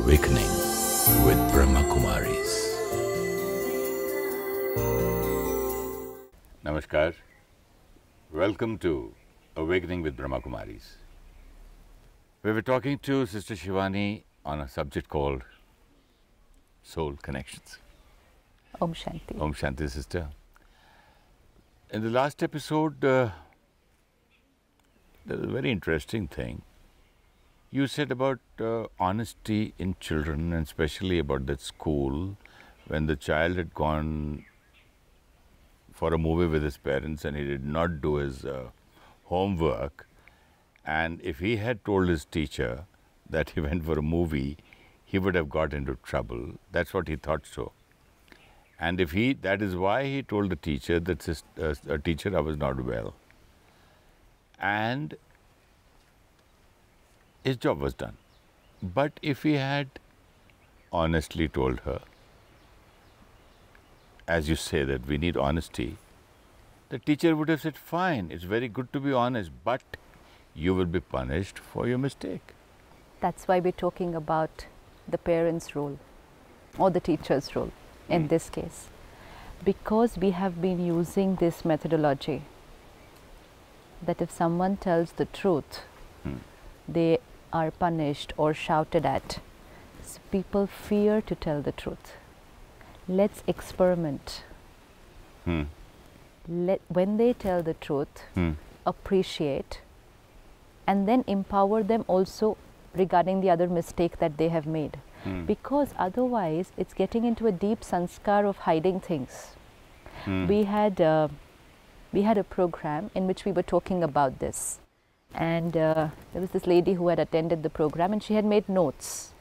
Awakening with Brahma Kumaris. Namaskar. Welcome to Awakening with Brahma Kumaris. We were talking to Sister Shivani on a subject called Soul Connections. Om Shanti. Om Shanti, Sister. In the last episode, there was a very interesting thing. You said about honesty in children, and especially about that school, when the child had gone for a movie with his parents and he did not do his homework, and if he had told his teacher that he went for a movie, he would have got into trouble. That's what he thought so. And if that is why he told the teacher that teacher, I was not well. And his job was done. But if he had honestly told her, as you say that we need honesty, the teacher would have said, fine, it's very good to be honest, but you will be punished for your mistake. That's why we're talking about the parent's role or the teacher's role in this case. Because we have been using this methodology that if someone tells the truth, they are punished or shouted at. So people fear to tell the truth. Let's experiment. When they tell the truth, appreciate, and then empower them also regarding the other mistake that they have made. Because otherwise it's getting into a deep sanskar of hiding things. We had a program in which we were talking about this, and there was this lady who had attended the program and she had made notes,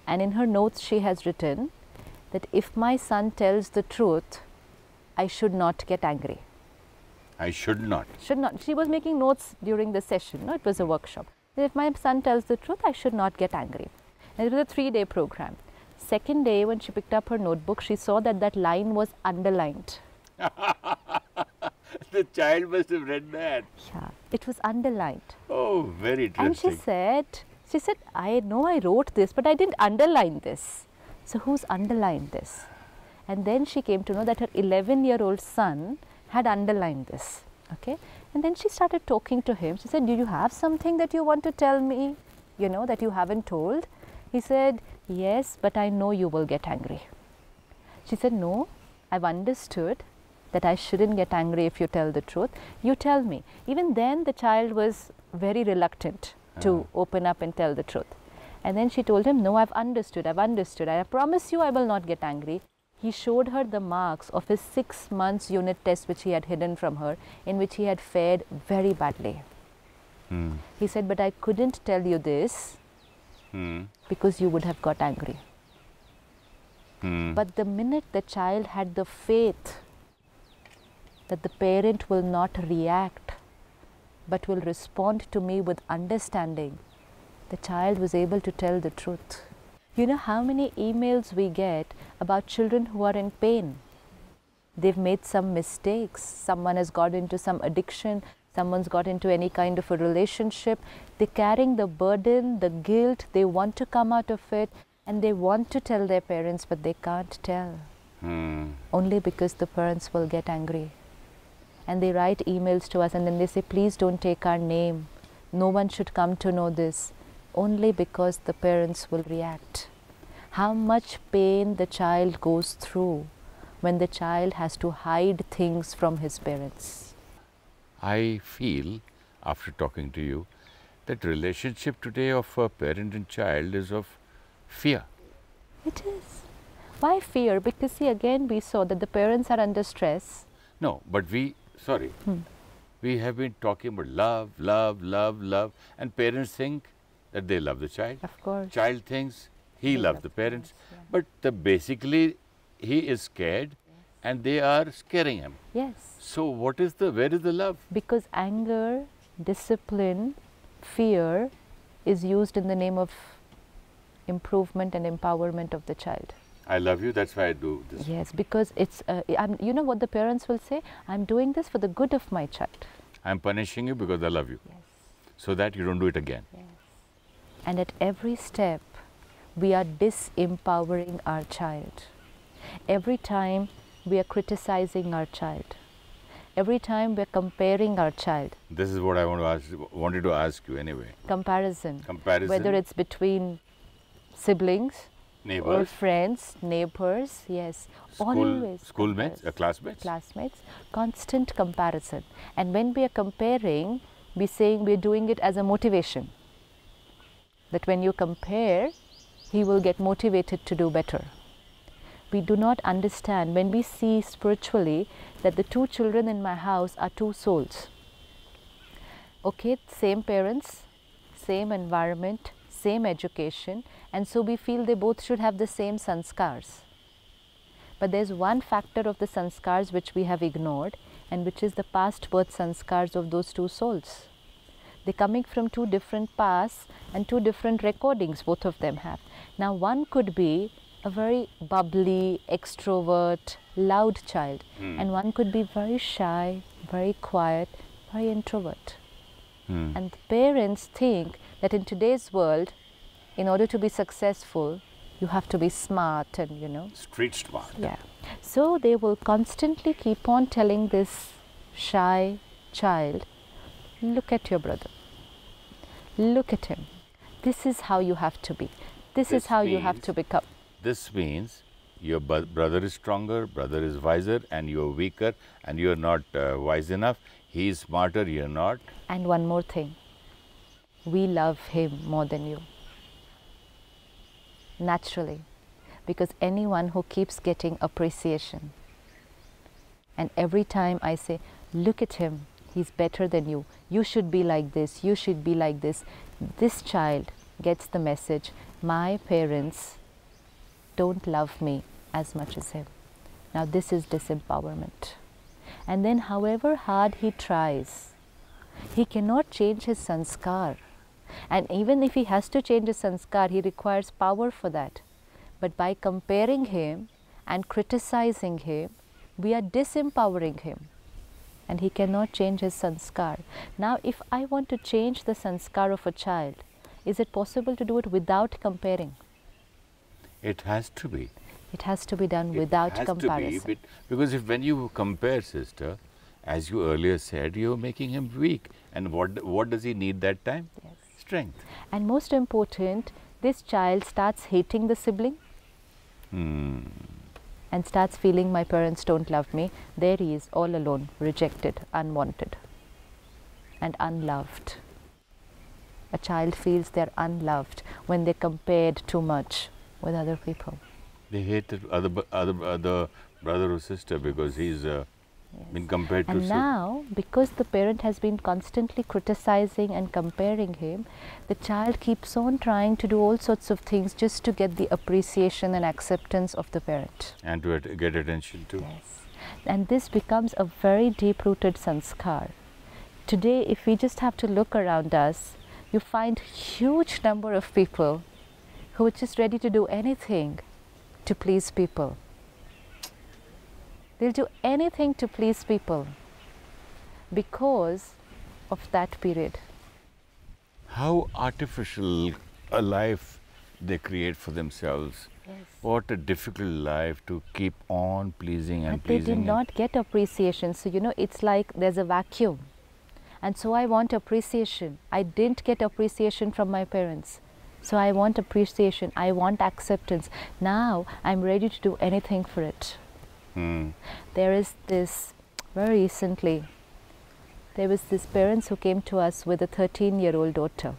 and in her notes she has written that if my son tells the truth, I should not get angry. I should not. Should not. She was making notes during the session. No, it was a workshop. If my son tells the truth, I should not get angry. And it was a 3-day program. Second day, when she picked up her notebook, she saw that that line was underlined. The child must have read that. Yeah, it was underlined. Oh, very interesting. And she said, I know I wrote this, but I didn't underline this. So who's underlined this? And then she came to know that her 11-year-old son had underlined this. Okay. And then she started talking to him. She said, do you have something that you want to tell me, you know, that you haven't told? He said, yes, but I know you will get angry. She said, no, I've understood that I shouldn't get angry if you tell the truth. You tell me. Even then the child was very reluctant to open up and tell the truth. And then she told him, no, I've understood. I promise you I will not get angry. He showed her the marks of his 6 months unit test which he had hidden from her, in which he had fared very badly. He said, but I couldn't tell you this because you would have got angry. But the minute the child had the faith that the parent will not react but will respond to me with understanding, the child was able to tell the truth. You know how many emails we get about children who are in pain? They've made some mistakes. Someone has got into some addiction. Someone's got into any kind of a relationship. They're carrying the burden, the guilt. They want to come out of it and they want to tell their parents, but they can't tell. Only because the parents will get angry. And they write emails to us and then they say, please don't take our name. No one should come to know this. Only because the parents will react. How much pain the child goes through when the child has to hide things from his parents. I feel, after talking to you, that relationship today of a parent and child is of fear. It is. Why fear? Because see, again we saw that the parents are under stress. No, but we have been talking about love, love, love, love, and parents think that they love the child. Of course. Child thinks he loves the parents. Yeah. But basically he is scared and they are scaring him. Yes. So where is the love? Because anger, discipline, fear is used in the name of improvement and empowerment of the child. I love you, that's why I do this. Yes, because it's, you know what the parents will say? I'm doing this for the good of my child. I'm punishing you because I love you. Yes. So that you don't do it again. Yes. And at every step, we are disempowering our child. Every time we are criticizing our child, every time we are comparing our child. This is what I wanted to ask you anyway. Comparison. Comparison. Whether it's between siblings, neighbors, or friends, neighbors, yes. Always. Schoolmates, classmates. Classmates. Constant comparison. And when we are comparing, we're saying we're doing it as a motivation. That when you compare, he will get motivated to do better. We do not understand, when we see spiritually that the two children in my house are two souls. Okay, same parents, same environment, same education, and so we feel they both should have the same sanskars. But there's one factor of the sanskars which we have ignored, and which is the past birth sanskars of those two souls. They're coming from two different paths and two different recordings both of them have. Now one could be a very bubbly, extrovert, loud child, and one could be very shy, very quiet, very introvert. And the parents think that in today's world, in order to be successful, you have to be smart and, you know. Street smart. Yeah. So they will constantly keep on telling this shy child, look at your brother. Look at him. This is how you have to be. This is how you have to become. This means your brother is stronger, brother is wiser, and you're weaker, and you're not wise enough. He is smarter, you're not. And one more thing. We love him more than you. Naturally. Because anyone who keeps getting appreciation, and every time I say, look at him, he's better than you. You should be like this, you should be like this. This child gets the message, my parents don't love me as much as him. Now this is disempowerment. And then however hard he tries, he cannot change his sanskar. And even if he has to change his sanskar, he requires power for that. But by comparing him and criticizing him, we are disempowering him. And he cannot change his sanskar. Now if I want to change the sanskar of a child, is it possible to do it without comparing? It has to be. It has to be done without comparison. To be, because if when you compare, sister, as you earlier said, you're making him weak. And what does he need that time? Yes. Strength. And most important, this child starts hating the sibling and starts feeling my parents don't love me. There he is, all alone, rejected, unwanted and unloved. A child feels they're unloved when they're compared too much with other people. They hate the other brother or sister because he's been compared to. And now, because the parent has been constantly criticizing and comparing him, the child keeps on trying to do all sorts of things just to get the appreciation and acceptance of the parent. And to get attention too. Yes. And this becomes a very deep-rooted sanskar. Today, if we just have to look around us, you find huge number of people who are just ready to do anything to please people. They'll do anything to please people because of that period. How artificial a life they create for themselves. Yes. What a difficult life to keep on pleasing and pleasing. But they did not get appreciation. So, you know, it's like there's a vacuum. And so I want appreciation. I didn't get appreciation from my parents. So I want appreciation. I want acceptance. Now I'm ready to do anything for it. There is this, very recently, there was this parents who came to us with a 13-year-old daughter.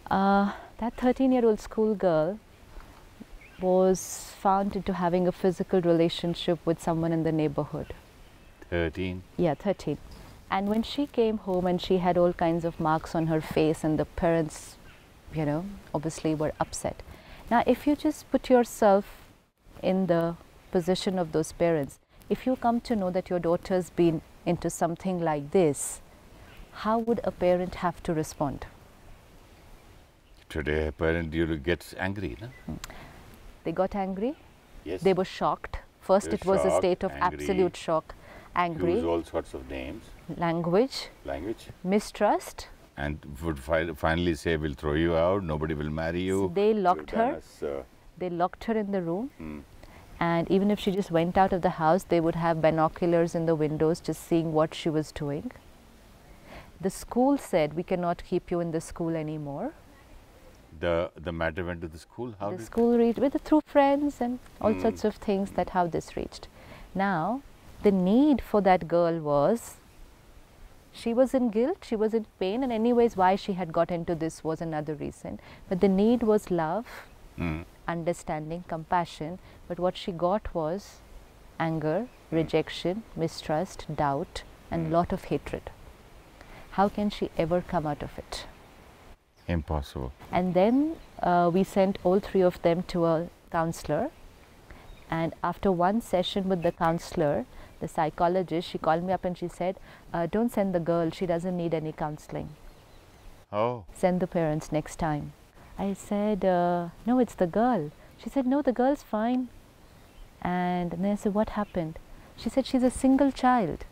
That 13-year-old schoolgirl was found into having a physical relationship with someone in the neighborhood. 13? Yeah, 13. And when she came home and she had all kinds of marks on her face, and the parents, you know, obviously were upset. Now, if you just put yourself in the position of those parents, if you come to know that your daughter's been into something like this, how would a parent have to respond? Today a parent gets angry, no? They got angry. Yes. They were shocked. First it was a state of absolute shock, angry. Use all sorts of names. Language. Language. Mistrust. And would finally say, we'll throw you out, nobody will marry you. So they locked You've done her. us, They locked her in the room. And even if she just went out of the house, they would have binoculars in the windows just seeing what she was doing. The school said, we cannot keep you in the school anymore. The matter went to the school? How The did school reached through friends and all sorts of things, that how this reached. Now, the need for that girl was, she was in guilt, she was in pain, and anyways why she had got into this was another reason. But the need was love, understanding, compassion. But what she got was anger, rejection, mistrust, doubt, and lot of hatred. How can she ever come out of it? Impossible. And then we sent all three of them to a counselor. And after one session with the counselor, the psychologist, she called me up and she said, don't send the girl, she doesn't need any counseling. Oh. Send the parents next time. I said, no, it's the girl. She said, no, the girl's fine. And then I said, what happened? She said, she's a single child.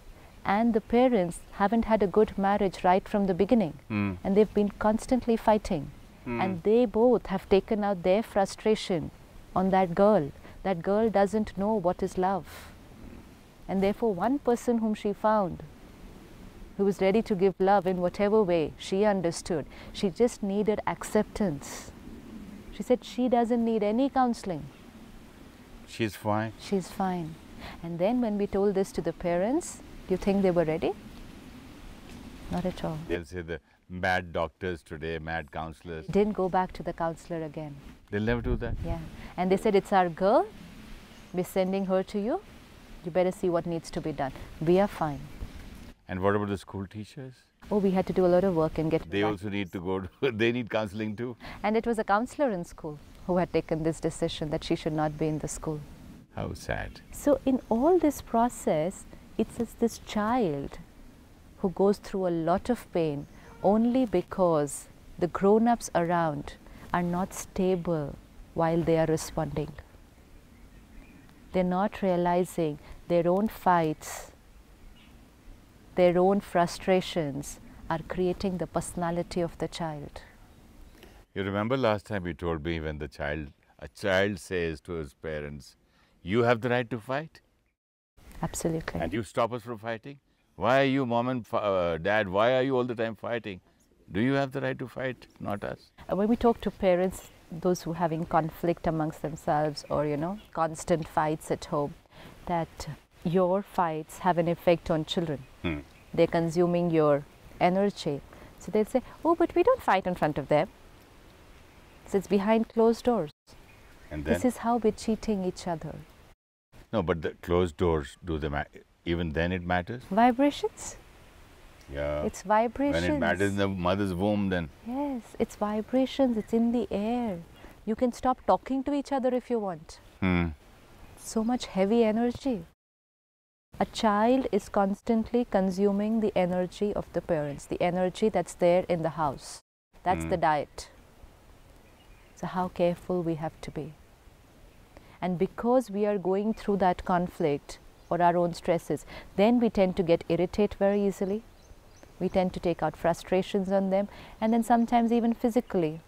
And the parents haven't had a good marriage right from the beginning. And they've been constantly fighting. And they both have taken out their frustration on that girl. That girl doesn't know what is love. And therefore, one person whom she found, who was ready to give love in whatever way she understood, she just needed acceptance. She said she doesn't need any counseling. She's fine? She's fine. And then when we told this to the parents, do you think they were ready? Not at all. They'll say the mad doctors today, mad counselors. Didn't go back to the counselor again. They'll never do that? Yeah. And they said, it's our girl, we're sending her to you. You better see what needs to be done. We are fine. And what about the school teachers? Oh, we had to do a lot of work and get. They also need to go to, they need counseling too? And it was a counselor in school who had taken this decision that she should not be in the school. How sad. So in all this process, it's this child who goes through a lot of pain only because the grown-ups around are not stable while they are responding. They're not realizing their own fights, their own frustrations are creating the personality of the child. You remember last time you told me when a child says to his parents, you have the right to fight? Absolutely. And you stop us from fighting? Why are you, mom and dad, why are you all the time fighting? Do you have the right to fight, not us? When we talk to parents, those who are having conflict amongst themselves or, constant fights at home, that your fights have an effect on children. They're consuming your energy. So they'll say, oh, but we don't fight in front of them. So it's behind closed doors. And then? This is how we're cheating each other. No, but the closed doors, even then it matters? Vibrations? Yeah. It's vibrations. When it matters in the mother's womb, then? Yes, it's vibrations, it's in the air. You can stop talking to each other if you want. So much heavy energy. A child is constantly consuming the energy of the parents, the energy that's there in the house. That's the diet. So how careful we have to be. And because we are going through that conflict or our own stresses, then we tend to get irritated very easily. We tend to take out frustrations on them, and then sometimes even physically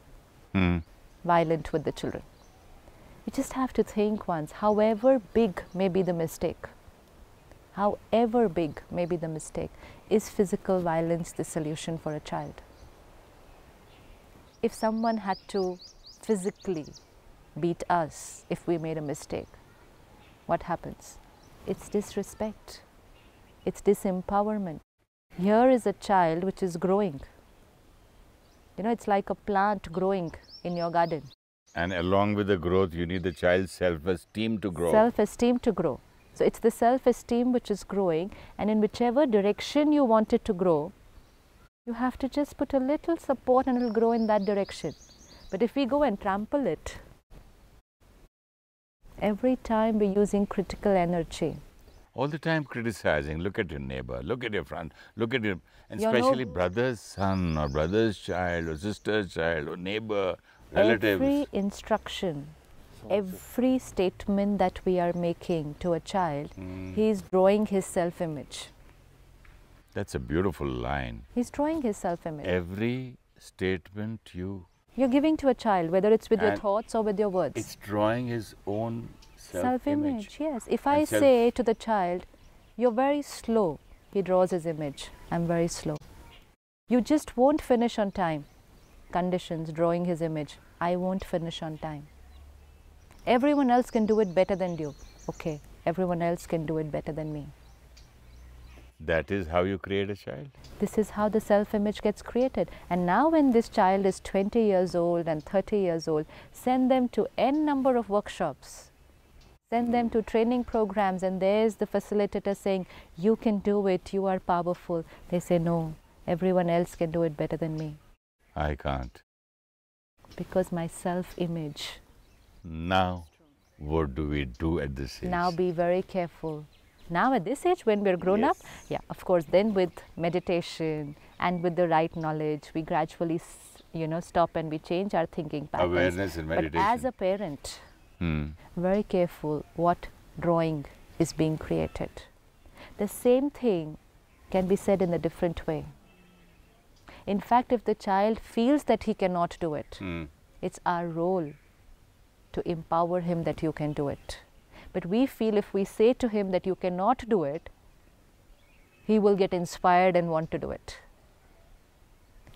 violent with the children. You just have to think once, however big may be the mistake, however big may be the mistake, is physical violence the solution for a child? If someone had to physically beat us if we made a mistake, what happens? It's disrespect, it's disempowerment. Here is a child which is growing. It's like a plant growing in your garden. And along with the growth, you need the child's self-esteem to grow. Self-esteem to grow. So it's the self-esteem which is growing, and in whichever direction you want it to grow, you have to just put a little support and it will grow in that direction. But if we go and trample it, every time we're using critical energy. All the time criticizing, look at your neighbor, look at your friend, look at your, and especially brother's son or brother's child or sister's child or neighbor, relatives. Every instruction, every statement that we are making to a child, he is drawing his self-image. That's a beautiful line. He's drawing his self-image. Every statement You're giving to a child, whether it's with your And thoughts or with your words. it's drawing his own Self-image, yes. If And I say to the child, you're very slow, he draws his image. I'm very slow. You just won't finish on time. Conditions, drawing his image. I won't finish on time. Everyone else can do it better than you. Okay, everyone else can do it better than me. That is how you create a child? This is how the self-image gets created. And now when this child is 20 years old and 30 years old, send them to n number of workshops. Send them to training programs, and there's the facilitator saying, you can do it, you are powerful. They say, no, everyone else can do it better than me. I can't. Because my self-image. Now, what do we do at this age? Now be very careful. Now at this age, when we're grown up, yeah, of course, then with meditation and with the right knowledge, we gradually, stop and we change our thinking patterns. Awareness and meditation. But as a parent, very careful what drawing is being created. The same thing can be said in a different way. In fact, if the child feels that he cannot do it, it's our role to empower him that you can do it. But we feel if we say to him that you cannot do it, he will get inspired and want to do it.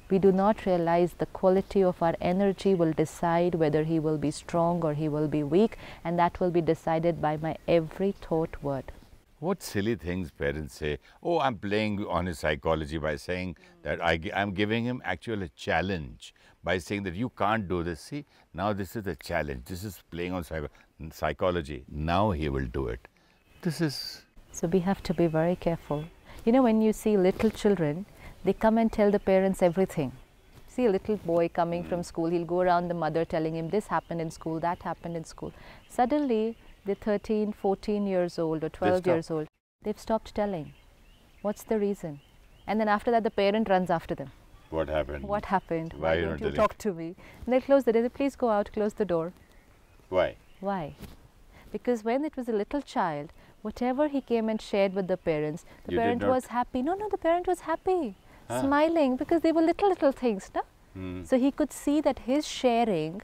We do not realize the quality of our energy will decide whether he will be strong or he will be weak, and that will be decided by my every thought word. What silly things parents say. Oh, I'm playing on his psychology by saying that I'm giving him actually a challenge by saying that you can't do this. See, now this is a challenge. This is playing on psychology. Now he will do it. This is... So we have to be very careful. When you see little children, they come and tell the parents everything. See a little boy coming from school, he'll go around the mother telling him this happened in school, that happened in school. Suddenly, they're 13, 14 years old or 12 years old. They've stopped telling. What's the reason? And then after that, the parent runs after them. What happened? What happened? Why don't you talk to me? And they close the door. Please go out, close the door. Why? Why? Because when it was a little child, whatever he came and shared with the parents, the parent was happy. No, the parent was happy, smiling, because they were little things. No? So he could see that his sharing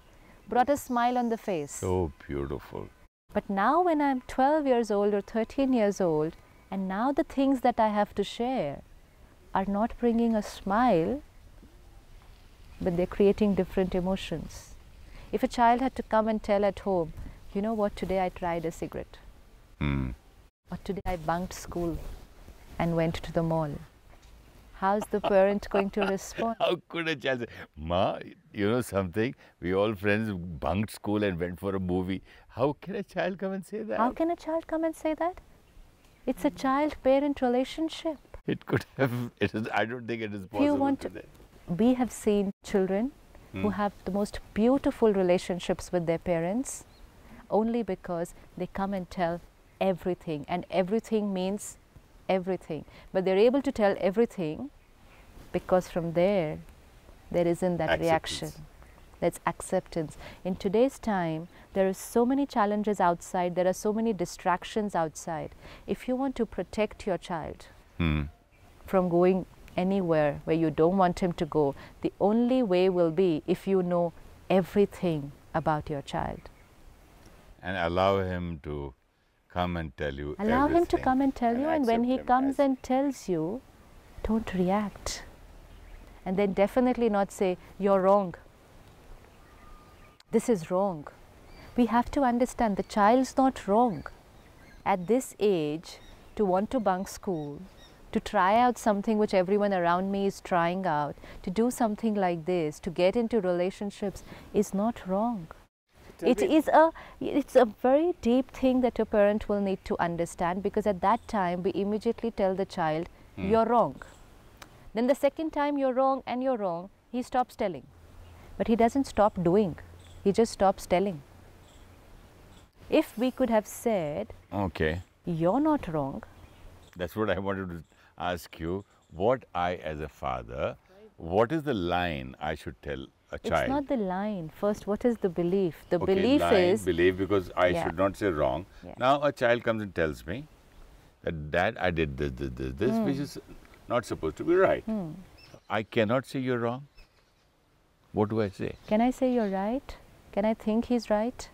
brought a smile on the face. So beautiful. But now when I'm 12 years old or 13 years old, and now the things that I have to share are not bringing a smile, but they're creating different emotions. If a child had to come and tell at home, you know what, today I tried a cigarette. Or today I bunked school and went to the mall. How's the parent going to respond? How could a child say, Ma, you know something? We all friends bunked school and went for a movie. How can a child come and say that? How can a child come and say that? It's a child-parent relationship. It could have, I don't think it is possible today. We have seen children who have the most beautiful relationships with their parents only because they come and tell everything, and everything means everything. But they're able to tell everything because from there isn't that reaction. That's acceptance. In today's time, there are so many challenges outside, there are so many distractions outside. If you want to protect your child from going anywhere where you don't want him to go, the only way will be if you know everything about your child. And allow him to come and tell you everything. Allow him to come and tell you, and when he comes and tells you, don't react. And then definitely not say, you're wrong. This is wrong. We have to understand the child's not wrong. At this age, to want to bunk school, to try out something which everyone around me is trying out, to do something like this, to get into relationships is not wrong. It's a very deep thing that a parent will need to understand, because at that time we immediately tell the child, you're wrong. Then the second time you're wrong and you're wrong, he stops telling. But he doesn't stop doing, he just stops telling. If we could have said, okay, you're not wrong. That's what I wanted to ask you. What as a father, what is the line I should tell a child? It's not the line. First, what is the belief? The okay, belief is... belief, because I should not say wrong. Now a child comes and tells me that, Dad, I did this, which is not supposed to be right. I cannot say you're wrong. What do I say? Can I say you're right? Can I think he's right?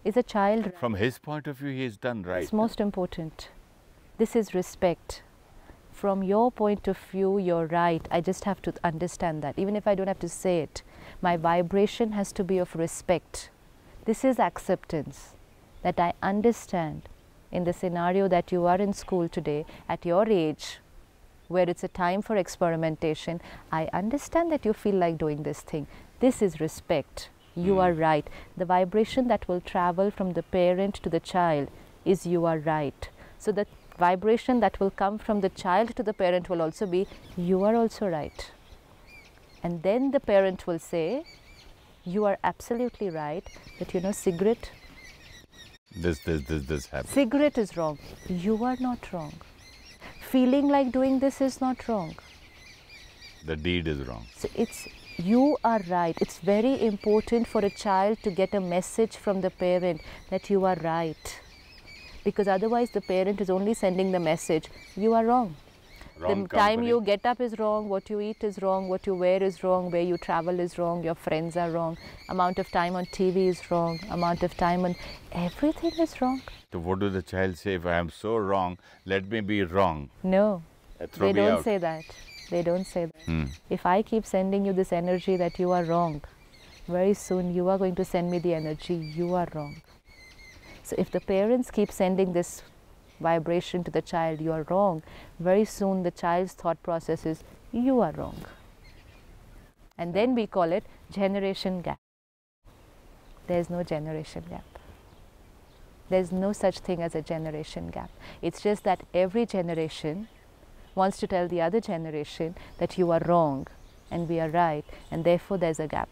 Is a child right? From his point of view, he's done right. It's most important. This is respect. From your point of view, you're right. I just have to understand that. Even if I don't have to say it, my vibration has to be of respect. This is acceptance. That I understand in the scenario that you are in school today, at your age, where it's a time for experimentation, I understand that you feel like doing this thing. This is respect. You are right. The vibration that will travel from the parent to the child is you are right. So the vibration that will come from the child to the parent will also be you are also right. And then the parent will say, you are absolutely right, that you know cigarette. This happens. Cigarette is wrong. You are not wrong. Feeling like doing this is not wrong. The deed is wrong. So it's you are right. It's very important for a child to get a message from the parent that you are right. Because otherwise the parent is only sending the message, you are wrong. Wrong The time company. you get up is wrong, what you eat is wrong, what you wear is wrong, where you travel is wrong, your friends are wrong, amount of time on TV is wrong, amount of time on everything is wrong. So what does the child say? If I am so wrong, let me be wrong. No, Throw they me don't out. say that. They don't say that. If I keep sending you this energy that you are wrong, very soon you are going to send me the energy you are wrong. So if the parents keep sending this vibration to the child, you are wrong, very soon the child's thought process is, you are wrong. And then we call it generation gap. There is no generation gap. There is no such thing as a generation gap. It's just that every generation wants to tell the other generation that you are wrong and we are right, and therefore there's a gap.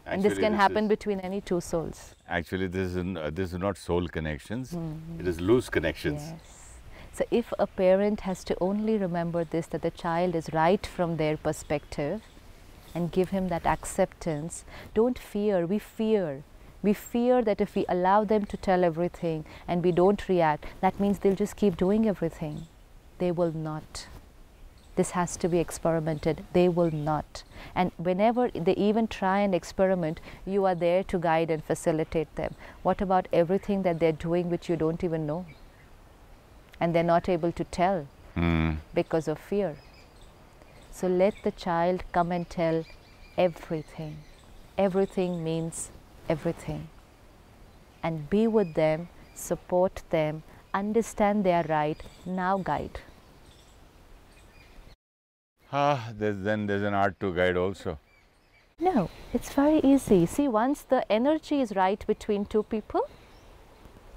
And this can happen between any two souls. Actually, this is not soul connections. It is loose connections. Yes. So if a parent has to only remember this, that the child is right from their perspective, and give him that acceptance, don't fear. We fear. We fear that if we allow them to tell everything and we don't react, that means they'll just keep doing everything. They will not. This has to be experimented. They will not. And whenever they even try and experiment, you are there to guide and facilitate them. What about everything that they're doing which you don't even know? And they're not able to tell because of fear. So let the child come and tell everything. Everything means everything. And be with them, support them, understand they are right, now guide. Then there's an art to guide also. No, it's very easy. See, once the energy is right between two people,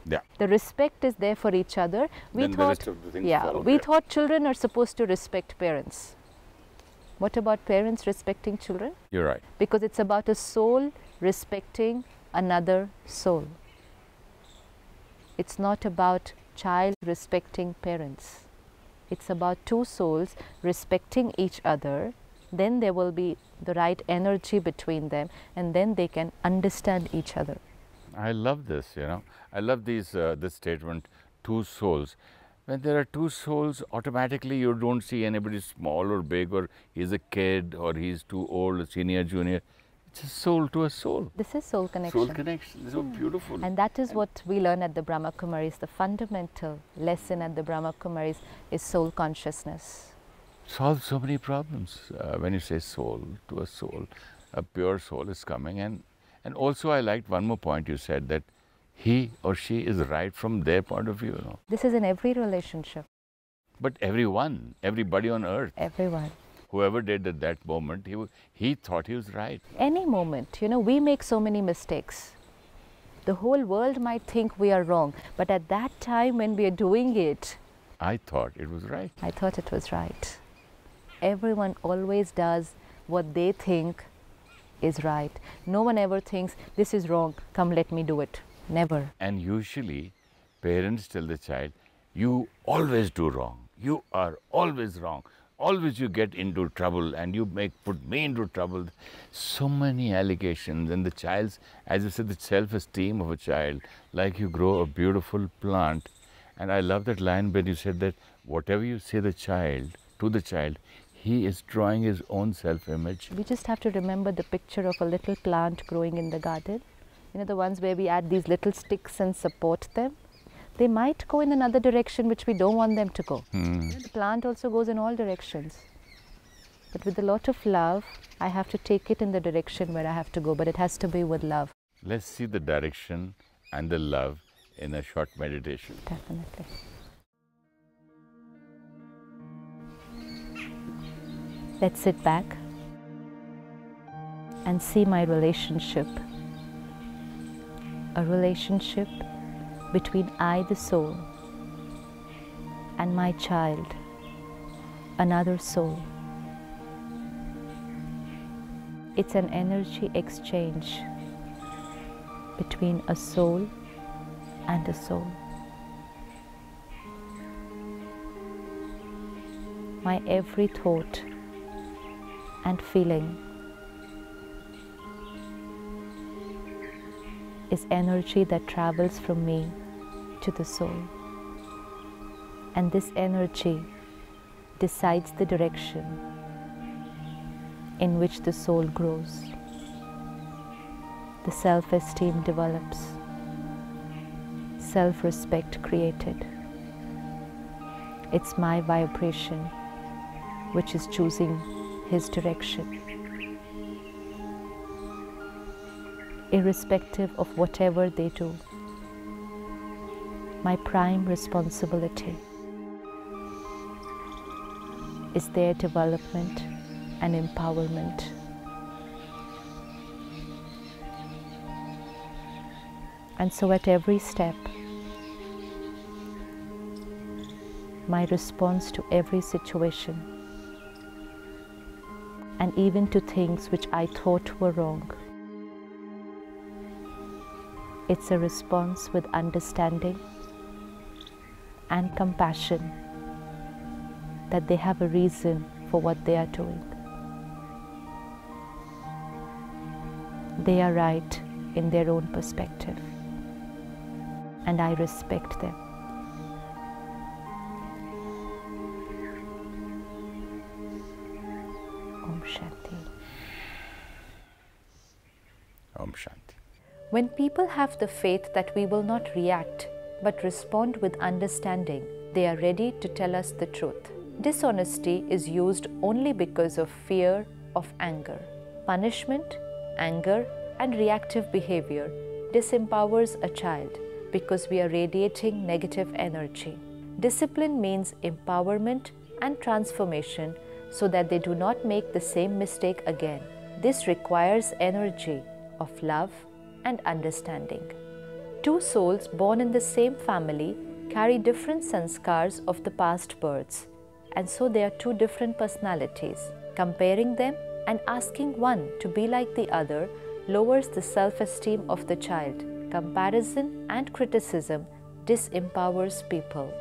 Yeah. the respect is there for each other. Then the rest of the things follow, we yeah. thought children are supposed to respect parents. What about parents respecting children? You're right. Because it's about a soul respecting another soul. It's not about child respecting parents. It's about two souls respecting each other. Then there will be the right energy between them, and then they can understand each other. I love this, I love this statement, two souls. When there are two souls, automatically you don't see anybody small or big, or he's a kid, or he's too old, senior, junior. It's a soul to a soul. This is soul connection. Soul connection is so beautiful. And that is what we learn at the Brahma Kumaris. The fundamental lesson at the Brahma Kumaris is soul consciousness. Solves so many problems. When you say soul to a soul, a pure soul is coming. And also I liked one more point you said, that he or she is right from their point of view. This is in every relationship. But everyone, everybody on earth, Everyone. whoever did at that moment, he thought he was right. Any moment, we make so many mistakes. The whole world might think we are wrong, but at that time when we are doing it, I thought it was right. I thought it was right. Everyone always does what they think is right. No one ever thinks, this is wrong, come let me do it. Never. And usually, parents tell the child, you always do wrong. You are always wrong. Always you get into trouble and you put me into trouble. So many allegations, and the child's, as you said, the self-esteem of a child, like you grow a beautiful plant And I love that line when you said that whatever you say to the child, he is drawing his own self-image. We just have to remember the picture of a little plant growing in the garden. You know, the ones where we add these little sticks and support them. They might go in another direction which we don't want them to go. The plant also goes in all directions. But with a lot of love, I have to take it in the direction where I have to go, but it has to be with love. Let's see the direction and the love in a short meditation. Definitely. Let's sit back and see my relationship. A relationship between I, the soul, and my child, another soul. It's an energy exchange between a soul and a soul. My every thought and feeling is energy that travels from me to the soul. And this energy decides the direction in which the soul grows. The self-esteem develops, self-respect created. It's my vibration which is choosing his direction. Irrespective of whatever they do, my prime responsibility is their development and empowerment. And so at every step, my response to every situation, and even to things which I thought were wrong, it's a response with understanding and compassion that they have a reason for what they are doing. They are right in their own perspective, and I respect them. Om Shanti. Om Shanti. When people have the faith that we will not react but respond with understanding, they are ready to tell us the truth. Dishonesty is used only because of fear of anger. Punishment, anger, and reactive behavior disempowers a child because we are radiating negative energy. Discipline means empowerment and transformation so that they do not make the same mistake again. This requires energy of love and understanding. Two souls born in the same family carry different sanskars of the past births, and so they are two different personalities. Comparing them and asking one to be like the other lowers the self-esteem of the child. Comparison and criticism disempowers people.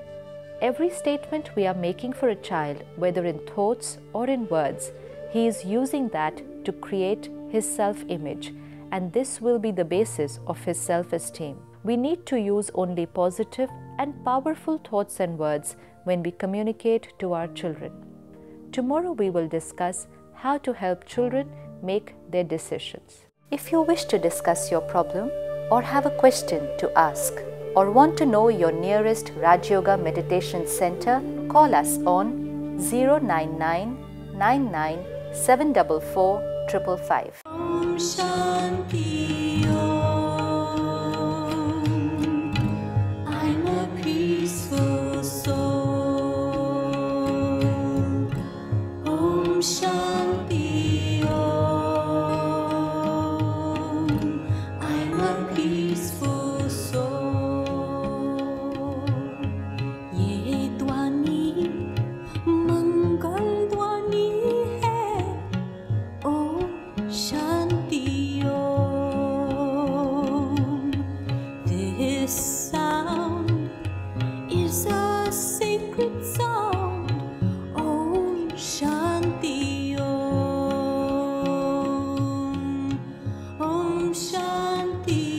Every statement we are making for a child, whether in thoughts or in words, he is using that to create his self-image, and this will be the basis of his self-esteem. We need to use only positive and powerful thoughts and words when we communicate to our children. Tomorrow we will discuss how to help children make their decisions. If you wish to discuss your problem or have a question to ask or want to know your nearest Rajyoga Meditation Center, call us on 099 99 744 555. Om Shanti Om. I'm a peaceful soul. Om Shanti Om. I'm a peaceful soul. Ye dwani mangal dwani hai. Om Shanti Om. This sound is a sacred sound. Om Shanti Om. Om Shanti